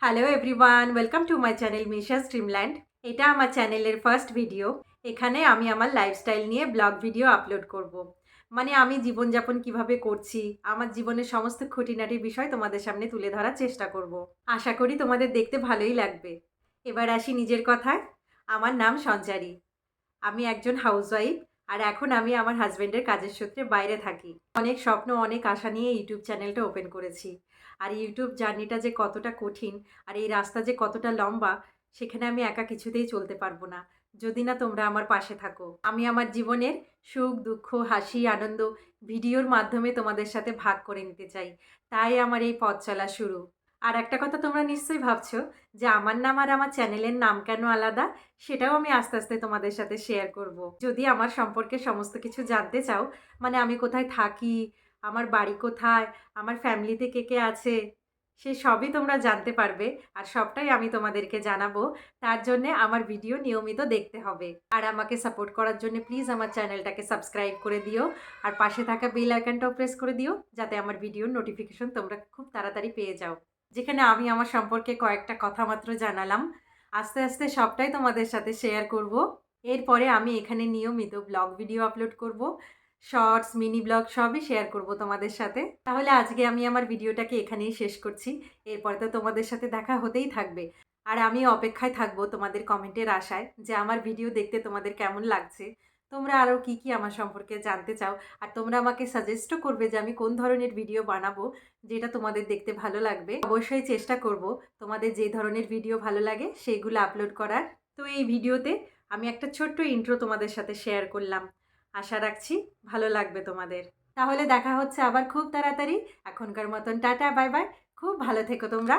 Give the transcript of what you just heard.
Hello everyone, welcome to my channel Misha's Dreamland. এটা আমার চ্যানেলের ফার্স্ট ভিডিও। এখানে আমি আমার লাইফস্টাইল নিয়ে ব্লগ ভিডিও আপলোড করব। মানে আমি জীবনযাপন কিভাবে করছি, আমার জীবনের সমস্ত খুঁটিনাটি বিষয় তোমাদের সামনে তুলে ধরার চেষ্টা করব। আশা করি তোমাদের দেখতে ভালোই লাগবে। এবার আসি নিজের কথায়। আমার নাম সঞ্চারী। আমি একজন হাউসওয়াইফ, আর এখন আমি আমার হাজব্যান্ডের কাজের সূত্রে বাইরে থাকি। অনেক স্বপ্ন, অনেক আশা নিয়ে ইউটিউব চ্যানেলটা ওপেন করেছি। আর ইউটিউব জার্নিটা যে কতটা কঠিন আর এই রাস্তা যে কতটা লম্বা, সেখানে আমি একা কিছুতেই চলতে পারবো না যদি না তোমরা আমার পাশে থাকো। আমি আমার জীবনের সুখ, দুঃখ, হাসি, আনন্দ ভিডিওর মাধ্যমে তোমাদের সাথে ভাগ করে নিতে চাই। তাই আমার এই পথ চলা শুরু। আর একটা কথা তোমরা নিশ্চয়ই ভাবছো যে আমার নাম আর আমার চ্যানেলের নাম কেন আলাদা, সেটাও আমি আস্তে আস্তে তোমাদের সাথে শেয়ার করব। যদি আমার সম্পর্কে সমস্ত কিছু জানতে চাও, মানে আমি কোথায় থাকি, আমার বাড়ি কোথায়, আমার ফ্যামিলিতে কে কে আছে, সে সবই তোমরা জানতে পারবে। আর সবটাই আমি তোমাদেরকে জানাবো। তার জন্যে আমার ভিডিও নিয়মিত দেখতে হবে। আর আমাকে সাপোর্ট করার জন্য প্লিজ আমার চ্যানেলটাকে সাবস্ক্রাইব করে দিও। আর পাশে থাকা বেল আইকনটাও প্রেস করে দিও, যাতে আমার ভিডিওর নোটিফিকেশন তোমরা খুব তাড়াতাড়ি পেয়ে যাও। যেখানে আমি আমার সম্পর্কে কয়েকটা কথা মাত্র জানালাম, আস্তে আস্তে সবটাই তোমাদের সাথে শেয়ার করব। এরপরে আমি এখানে নিয়মিত ব্লগ ভিডিও আপলোড করব, শর্টস, মিনি ব্লগ সবই শেয়ার করব তোমাদের সাথে। তাহলে আজকে আমি আমার ভিডিওটাকে এখানেই শেষ করছি। এরপরে তো তোমাদের সাথে দেখা হতেই থাকবে। আর আমি অপেক্ষায় থাকবো তোমাদের কমেন্টের আশায় যে আমার ভিডিও দেখতে তোমাদের কেমন লাগছে, তোমরা আরও কী কী আমার সম্পর্কে জানতে চাও। আর তোমরা আমাকে সাজেস্টও করবে যে আমি কোন ধরনের ভিডিও বানাবো যেটা তোমাদের দেখতে ভালো লাগবে। অবশ্যই চেষ্টা করব তোমাদের যে ধরনের ভিডিও ভালো লাগে সেইগুলো আপলোড করার। তো এই ভিডিওতে আমি একটা ছোট্ট ইন্ট্রো তোমাদের সাথে শেয়ার করলাম। আশা রাখছি ভালো লাগবে তোমাদের। তাহলে দেখা হচ্ছে আবার খুব তাড়াতাড়ি। এখনকার মতন টাটা, বাই বাই। খুব ভালো থেকো তোমরা।